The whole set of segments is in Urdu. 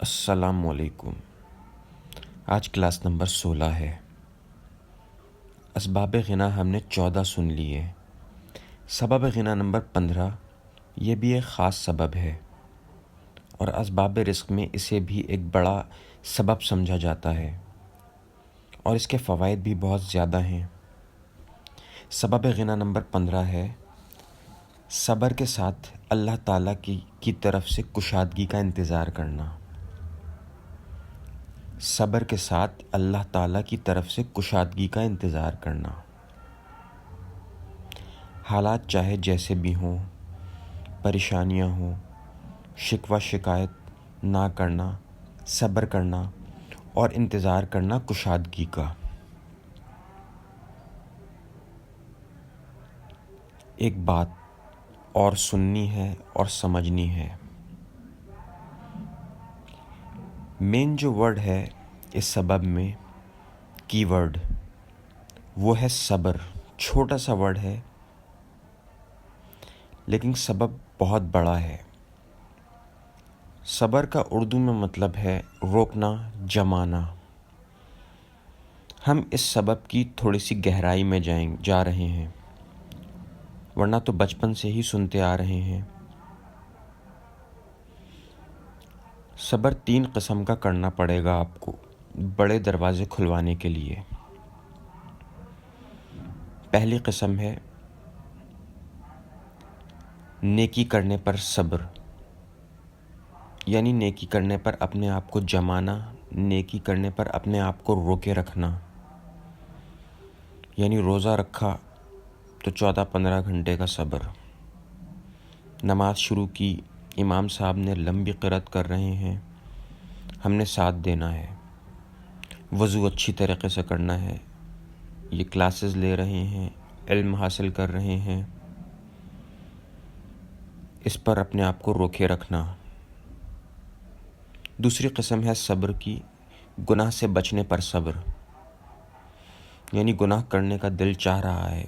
السلام علیکم۔ آج کلاس نمبر 16 ہے۔ اسباب غنا ہم نے 14 سن لیے۔ سبب غنا نمبر 15 یہ بھی ایک خاص سبب ہے اور اسباب رزق میں اسے بھی ایک بڑا سبب سمجھا جاتا ہے اور اس کے فوائد بھی بہت زیادہ ہیں۔ سبب غنا نمبر 15 ہے صبر کے ساتھ اللہ تعالیٰ کی طرف سے کشادگی کا انتظار کرنا۔ صبر کے ساتھ اللہ تعالیٰ کی طرف سے کشادگی کا انتظار کرنا۔ حالات چاہے جیسے بھی ہوں، پریشانیاں ہوں، شکوہ شکایت نہ کرنا، صبر کرنا اور انتظار کرنا کشادگی کا۔ ایک بات اور سننی ہے اور سمجھنی ہے۔ مین جو ورڈ ہے اس سبب میں، کی ورڈ، وہ ہے صبر۔ چھوٹا سا ورڈ ہے لیکن سبب بہت بڑا ہے۔ صبر کا اردو میں مطلب ہے روکنا، جمانا۔ ہم اس سبب کی تھوڑی سی گہرائی میں جا رہے ہیں، ورنہ تو بچپن سے ہی سنتے آ رہے ہیں۔ صبر 3 قسم کا کرنا پڑے گا آپ کو بڑے دروازے کھلوانے کے لیے۔ پہلی قسم ہے نیکی کرنے پر صبر، یعنی نیکی کرنے پر اپنے آپ کو جمانا، نیکی کرنے پر اپنے آپ کو روکے رکھنا۔ یعنی روزہ رکھا تو 14-15 گھنٹے کا صبر، نماز شروع کی، امام صاحب نے لمبی قرأت کر رہے ہیں، ہم نے ساتھ دینا ہے، وضو اچھی طریقے سے کرنا ہے، یہ کلاسز لے رہے ہیں، علم حاصل کر رہے ہیں، اس پر اپنے آپ کو روکے رکھنا۔ دوسری قسم ہے صبر کی گناہ سے بچنے پر صبر، یعنی گناہ کرنے کا دل چاہ رہا ہے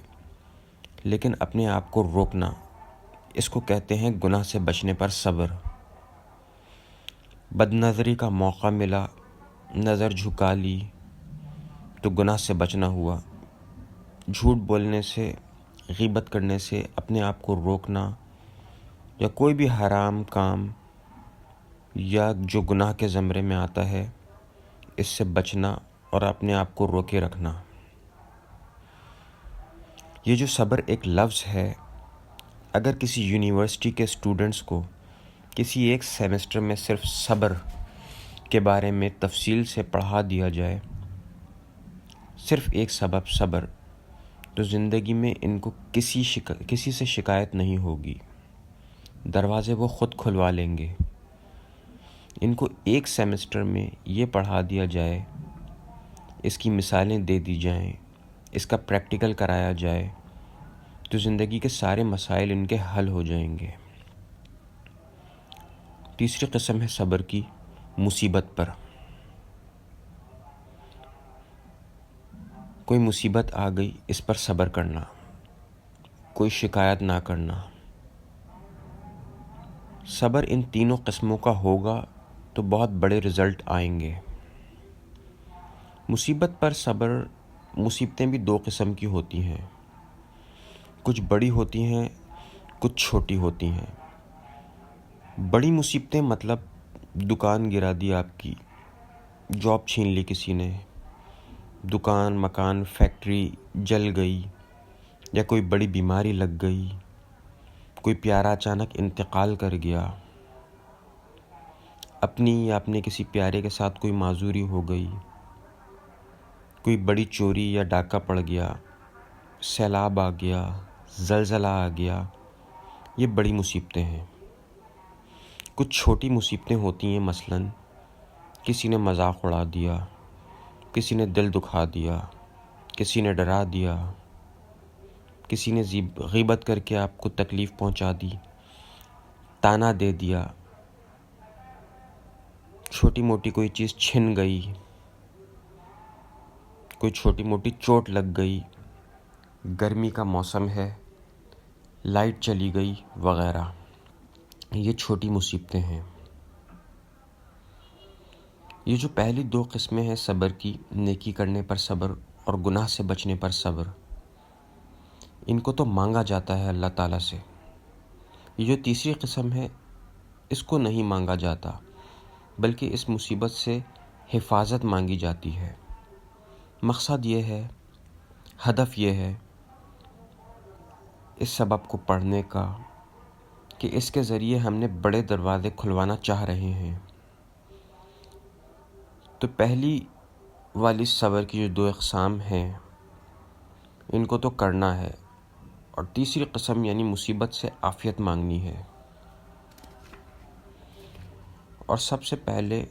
لیکن اپنے آپ کو روکنا، اس کو کہتے ہیں گناہ سے بچنے پر صبر۔ بد نظری کا موقع ملا، نظر جھکا لی تو گناہ سے بچنا ہوا۔ جھوٹ بولنے سے، غیبت کرنے سے اپنے آپ کو روکنا، یا کوئی بھی حرام کام یا جو گناہ کے زمرے میں آتا ہے اس سے بچنا اور اپنے آپ کو روکے رکھنا۔ یہ جو صبر ایک لفظ ہے، اگر کسی یونیورسٹی کے اسٹوڈنٹس کو کسی ایک سیمسٹر میں صرف صبر کے بارے میں تفصیل سے پڑھا دیا جائے، صرف ایک سبب صبر، تو زندگی میں ان کو کسی سے شکایت نہیں ہوگی، دروازے وہ خود کھلوا لیں گے۔ ان کو ایک سیمسٹر میں یہ پڑھا دیا جائے، اس کی مثالیں دے دی جائیں، اس کا پریکٹیکل کرایا جائے تو زندگی کے سارے مسائل ان کے حل ہو جائیں گے۔ تیسری قسم ہے صبر کی مصیبت پر۔ کوئی مصیبت آ گئی، اس پر صبر کرنا، کوئی شکایت نہ کرنا۔ صبر ان تینوں قسموں کا ہوگا تو بہت بڑے رزلٹ آئیں گے۔ مصیبت پر صبر، مصیبتیں بھی 2 قسم کی ہوتی ہیں، کچھ بڑی ہوتی ہیں، کچھ چھوٹی ہوتی ہیں۔ بڑی مصیبتیں مطلب دکان گرا دی آپ کی، جاب چھین لی کسی نے، دکان، مکان، فیکٹری جل گئی، یا کوئی بڑی بیماری لگ گئی، کوئی پیارا اچانک انتقال کر گیا، اپنی یا اپنے کسی پیارے کے ساتھ کوئی معذوری ہو گئی، کوئی بڑی چوری یا ڈاکہ پڑ گیا، سیلاب آ گیا، زلزلہ آ گیا، یہ بڑی مصیبتیں ہیں۔ کچھ چھوٹی مصیبتیں ہوتی ہیں، مثلاً کسی نے مذاق اڑا دیا، کسی نے دل دکھا دیا، کسی نے ڈرا دیا، کسی نے غیبت کر کے آپ کو تکلیف پہنچا دی، تانا دے دیا، چھوٹی موٹی کوئی چیز چھن گئی، کوئی چھوٹی موٹی چوٹ لگ گئی، گرمی کا موسم ہے، لائٹ چلی گئی وغیرہ، یہ چھوٹی مصیبتیں ہیں۔ یہ جو پہلی دو قسمیں ہیں صبر کی، نیکی کرنے پر صبر اور گناہ سے بچنے پر صبر، ان کو تو مانگا جاتا ہے اللہ تعالیٰ سے۔ یہ جو تیسری قسم ہے، اس کو نہیں مانگا جاتا، بلکہ اس مصیبت سے حفاظت مانگی جاتی ہے۔ مقصد یہ ہے، ہدف یہ ہے اس سبب کو پڑھنے کا کہ اس کے ذریعے ہم نے بڑے دروازے کھلوانا چاہ رہے ہیں۔ تو پہلی والی صبر کی جو دو اقسام ہیں، ان کو تو کرنا ہے، اور تیسری قسم یعنی مصیبت سے عافیت مانگنی ہے۔ اور سب سے پہلے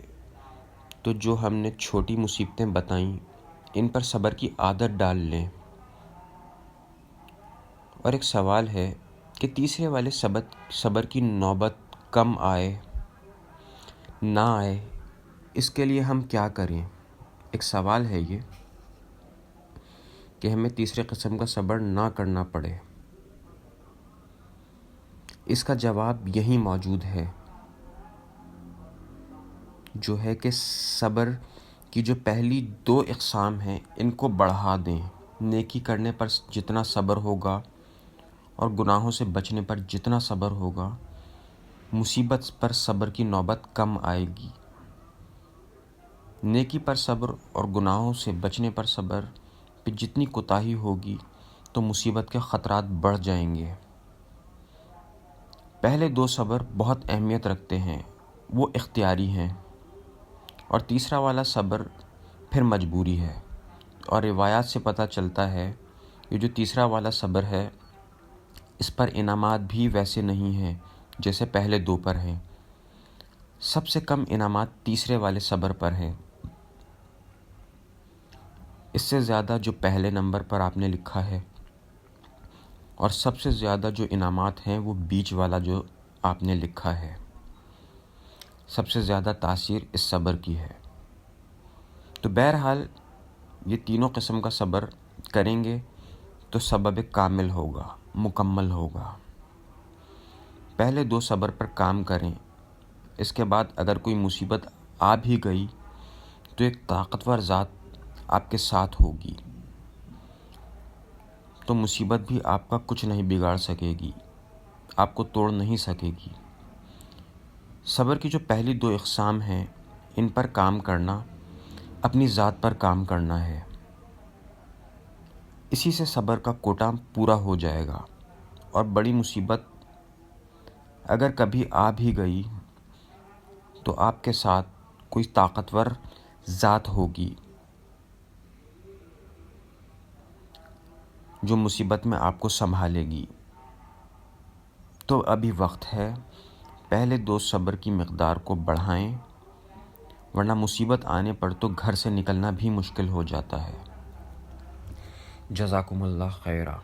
تو جو ہم نے چھوٹی مصیبتیں بتائیں، ان پر صبر کی عادت ڈال لیں۔ اور ایک سوال ہے کہ تیسرے والے صبر کی نوبت کم آئے نہ آئے، اس کے لیے ہم کیا کریں؟ ایک سوال ہے یہ کہ ہمیں تیسرے قسم کا صبر نہ کرنا پڑے۔ اس کا جواب یہیں موجود ہے، جو ہے کہ صبر کی جو پہلی دو اقسام ہیں، ان کو بڑھا دیں۔ نیکی کرنے پر جتنا صبر ہوگا اور گناہوں سے بچنے پر جتنا صبر ہوگا، مصیبت پر صبر کی نوبت کم آئے گی۔ نیکی پر صبر اور گناہوں سے بچنے پر صبر پہ جتنی کوتاہی ہوگی تو مصیبت کے خطرات بڑھ جائیں گے۔ پہلے دو صبر بہت اہمیت رکھتے ہیں، وہ اختیاری ہیں، اور تیسرا والا صبر پھر مجبوری ہے۔ اور روایات سے پتہ چلتا ہے یہ جو تیسرا والا صبر ہے، اس پر انعامات بھی ویسے نہیں ہیں جیسے پہلے دو پر ہیں۔ سب سے کم انعامات تیسرے والے صبر پر ہیں، اس سے زیادہ جو پہلے نمبر پر آپ نے لکھا ہے، اور سب سے زیادہ جو انعامات ہیں وہ بیچ والا جو آپ نے لکھا ہے۔ سب سے زیادہ تاثیر اس صبر کی ہے۔ تو بہرحال یہ تینوں قسم کا صبر کریں گے تو سبب کامل ہوگا، مکمل ہوگا۔ پہلے دو صبر پر کام کریں، اس کے بعد اگر کوئی مصیبت آ بھی گئی تو ایک طاقتور ذات آپ کے ساتھ ہوگی، تو مصیبت بھی آپ کا کچھ نہیں بگاڑ سکے گی، آپ کو توڑ نہیں سکے گی۔ صبر کی جو پہلی دو اقسام ہیں، ان پر کام کرنا اپنی ذات پر کام کرنا ہے۔ اسی سے صبر کا کوٹا پورا ہو جائے گا، اور بڑی مصیبت اگر کبھی آ بھی گئی تو آپ کے ساتھ کوئی طاقتور ذات ہوگی جو مصیبت میں آپ کو سنبھالے گی۔ تو ابھی وقت ہے، پہلے دو صبر کی مقدار کو بڑھائیں، ورنہ مصیبت آنے پر تو گھر سے نکلنا بھی مشکل ہو جاتا ہے۔ جزاکم اللہ خیرہ۔